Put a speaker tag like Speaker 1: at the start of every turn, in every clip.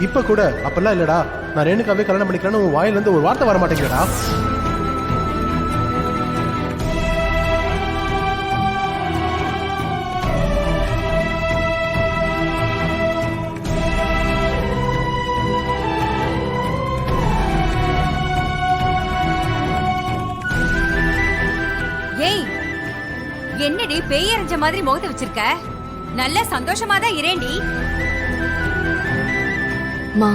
Speaker 1: இப்ப கூட அப்பெல்லாம் இல்லடா, நான் ரேணுகாவே கல்யாணம் பண்ணிக்கிறேன்னு உன் வாயில இருந்து ஒரு வார்த்தை வர மாட்டேங்கிறடா.
Speaker 2: என்னடி பேயறிஞ்ச மாதிரி முகத்தை வச்சிருக்க? நல்ல சந்தோஷமா தான் இரேண்டி.
Speaker 3: மா,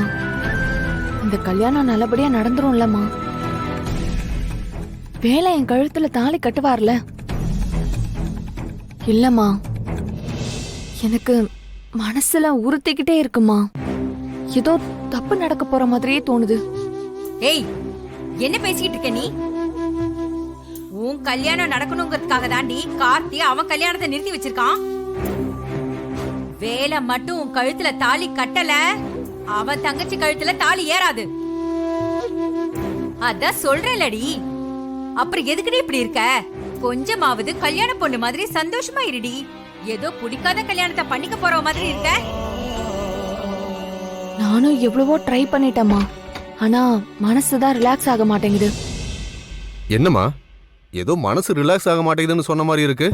Speaker 3: இந்த கல்யாணம் நல்லபடியா நடந்துரும்லம்மா. வேலை என் கழுத்துல தாலி கட்டுவார்ல. இல்லம்மா, எனக்கு மனசுல உறுத்திக்கிட்டே இருக்குமா. ஏதோ தப்பு நடக்க போற மாதிரியே தோணுது.
Speaker 2: ஏய், என்ன பேசிக்கிட்டு இருக்க நீ? உன் கல்யாணம் நடக்கணுங்கிறதுக்காக தாண்டி கார்த்தி அவன் கல்யாணத்தை நிறுத்தி வச்சிருக்கான். வேலை மட்டும் உன் கழுத்துல தாலி கட்டல, அவன் தங்கச்சி கழுத்துல தாலி ஏறாது. அதான் சொல்றேன்லடி. அப்புறம் எதுக்குடி இப்படி இருக்க? கொஞ்சமாவது கல்யாண பொண்ணு மாதிரி சந்தோஷமா இருடி. ஏதோ பிடிக்காத கல்யாணத்தை பண்ணிக்க போற மாதிரி இருக்க.
Speaker 3: நானும் எவ்வளவோ ட்ரை பண்ணிட்டேம்மா, ஆனா மனசுதான் ரிலாக்ஸ் ஆக மாட்டேங்குது.
Speaker 4: என்னம்மா, ஏதோ மனசு ரிலாக்ஸ் ஆக மாட்டேங்குதுன்னு சொன்ன மாதிரி இருக்கு.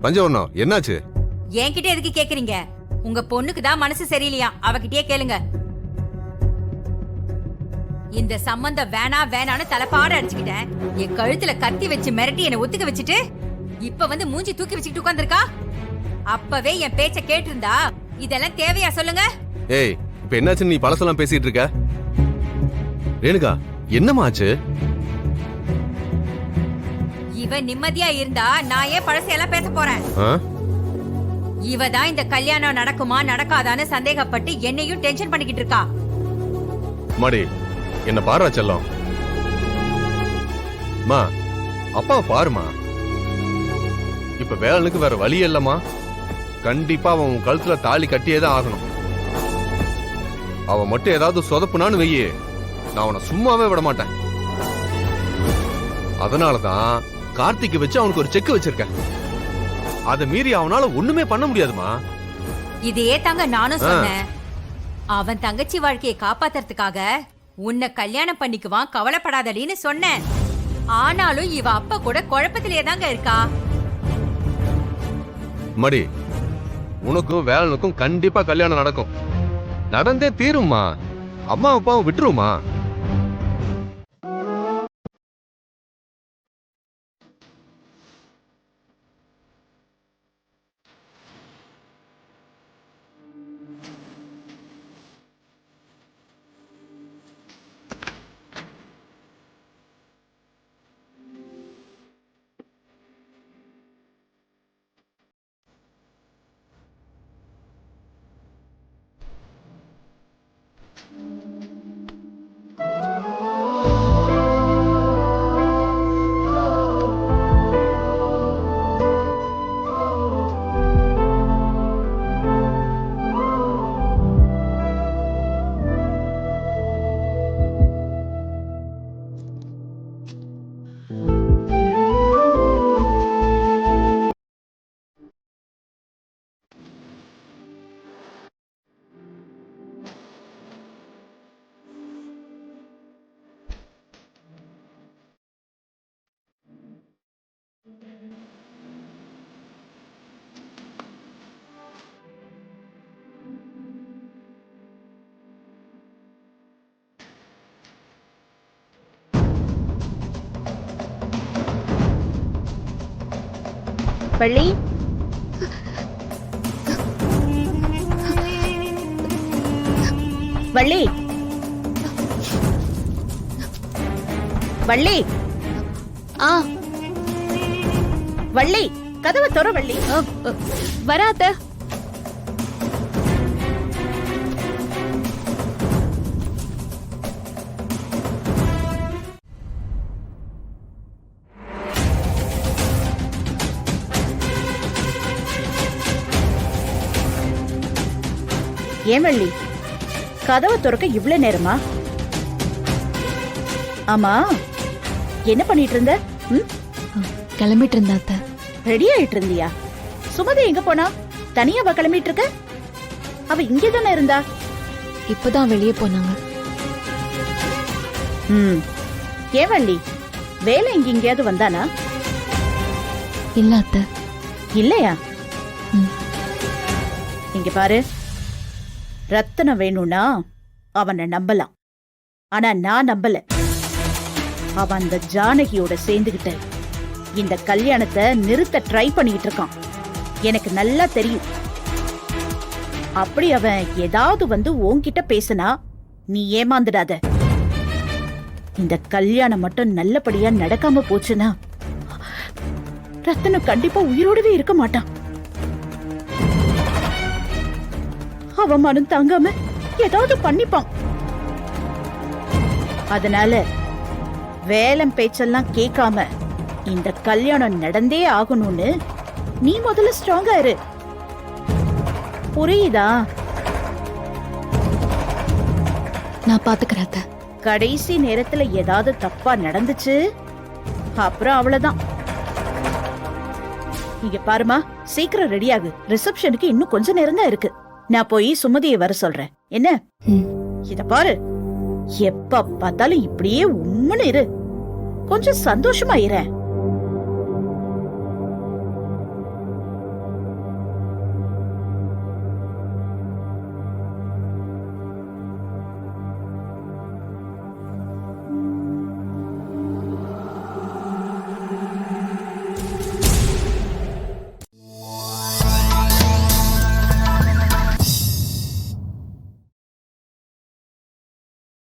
Speaker 4: பஞ்சவர்ணம், என்னாச்சு?
Speaker 2: என்கிட்ட எதுக்கு கேக்குறீங்க? உங்க பொண்ணுக்கு தான் மனசு சரியில்லையா, அவகிட்டயே கேளுங்க. இந்த சம்பந்தம் வேணான்னு தலைப்பாட அடிச்சுக்கிட்டேன். என் கழுத்துல கத்தி வச்சு மிரட்டி என்னை ஒத்துக்க வச்சுட்டு இப்ப வந்து மூஞ்சி தூக்கி வச்சுக்கிட்டு உட்கார்ந்திருக்கா. அப்பவே என் பேச்ச கேட்டிருந்தா இதெல்லாம் தேவையா சொல்லுங்க?
Speaker 4: ஏய், இப்ப என்னாச்சு? நீ பழசெல்லாம் பேசிட்டு இருக்க. ரேணுகா, என்னம்மா ஆச்சு?
Speaker 2: இவ நிம்மதியா இருந்தா நான் ஏன் பழசையெல்லாம் பேச போறேன்? இவ தான் இந்த கல்யாணம் நடக்குமா நடக்காதான்னு சந்தேகப்பட்டு என்னையும் டென்ஷன் பண்ணிக்கிட்டு இருக்கா.
Speaker 4: மாடி, என்ன பாரா செல்லம். மா, அப்பா பாருமா. இப்ப வேலனுக்கு வேற வழி இல்லம்மா. கண்டிப்பா அவன் உன் கழுத்துல தாலி கட்டியேதான் ஆகணும். அவன் மட்டும் ஏதாவது சொதப்புனான்னு வெய்யே, நான் அவனை சும்மாவே விட மாட்டேன். அதனாலதான் கார்த்திக் வச்சு அவனுக்கு ஒரு செக் வச்சிருக்கேன். அதை மீறி அவனால ஒண்ணுமே பண்ண முடியாதுமா.
Speaker 2: இதையே தாங்க நானும் சொன்னேன். அவன் தங்கச்சி வாழ்க்கையை காப்பாத்துறதுக்காக உன்னை கல்யாணம் பண்ணிக்குவான், கவலைப்படாதடின்னு சொன்னேன். ஆனாலும் இவ அப்பா கூட குழப்பத்திலேயே தாங்க இருக்கா.
Speaker 4: மடி, உனக்கும் வேலனுக்கும் கண்டிப்பா கல்யாணம் நடக்கும். நடந்தே தீரும்மா. அம்மா அப்பாவும் விட்டுருமா.
Speaker 5: வள்ளி, வள்ளி, வள்ளி. வள்ளி, கதவை தொற வள்ளி.
Speaker 3: வராத.
Speaker 5: ஏன் வள்ளி, கதவை திறக்க இவ்வளவு நேரமா? ஆமா, என்ன பண்ணிட்டு இருந்த?
Speaker 3: கிளம்பிட்டு இருந்தா.
Speaker 5: ரெடி ஆயிட்டு இருந்தியா? சுமதி எங்க போனா? தனியாவா கிளம்பிட்டு இருக்க? அவ இங்கதானே இருந்தா?
Speaker 3: இப்பதான் வெளியே போனாங்க.
Speaker 5: ஏன் வள்ளி, வேலை இங்க எங்கேயாவது வந்தானா?
Speaker 3: இல்ல அத்தை.
Speaker 5: இல்லையா?
Speaker 3: ம்.
Speaker 5: இங்க பாரு, ரத்தனம் வேணும்னா அவனை நம்பலாம். ஆனா நான் நம்பல. அவன் அந்த ஜானகியோட சேர்ந்துகிட்டு இந்த கல்யாணத்தை நிறுத்த ட்ரை பண்ணிட்டு இருக்கான். எனக்கு நல்லா தெரியும். அப்படி அவன் ஏதாவது வந்து உன்கிட்ட பேசினா நீ ஏமாந்துடாத. இந்த கல்யாணம் மட்டும் நல்லபடியா நடக்காம போச்சுன்னா ரத்தனம் கண்டிப்பா உயிரோடவே இருக்க மாட்டான். அவன் மனம் தாங்காம ஏதாவது பண்ணிப்பான். அதனால வேலம் பேச்செல்லாம் கேட்காம இந்த கல்யாணம் நடந்தே ஆகணும்னு நீ முதல்ல ஸ்ட்ராங்கா இரு. புரியுதா?
Speaker 3: நான் பாத்துக்கிறேன் அத்தை.
Speaker 5: கடைசி நேரத்துல ஏதாவது தப்பா நடந்துச்சு அப்புறம் அவ்வளவுதான். இங்க பாருமா, சீக்கிரம் ரெடியாகு. ரிசப்ஷனுக்கு இன்னும் கொஞ்ச நேரம் தான் இருக்கு. நான் போய் சுமதியை வர சொல்றேன். என்ன?
Speaker 3: ம்.
Speaker 5: இத பாரு, எப்ப பார்த்தாலும் இப்படியே உம்முன்னு இரு. கொஞ்சம் சந்தோஷமா இரு.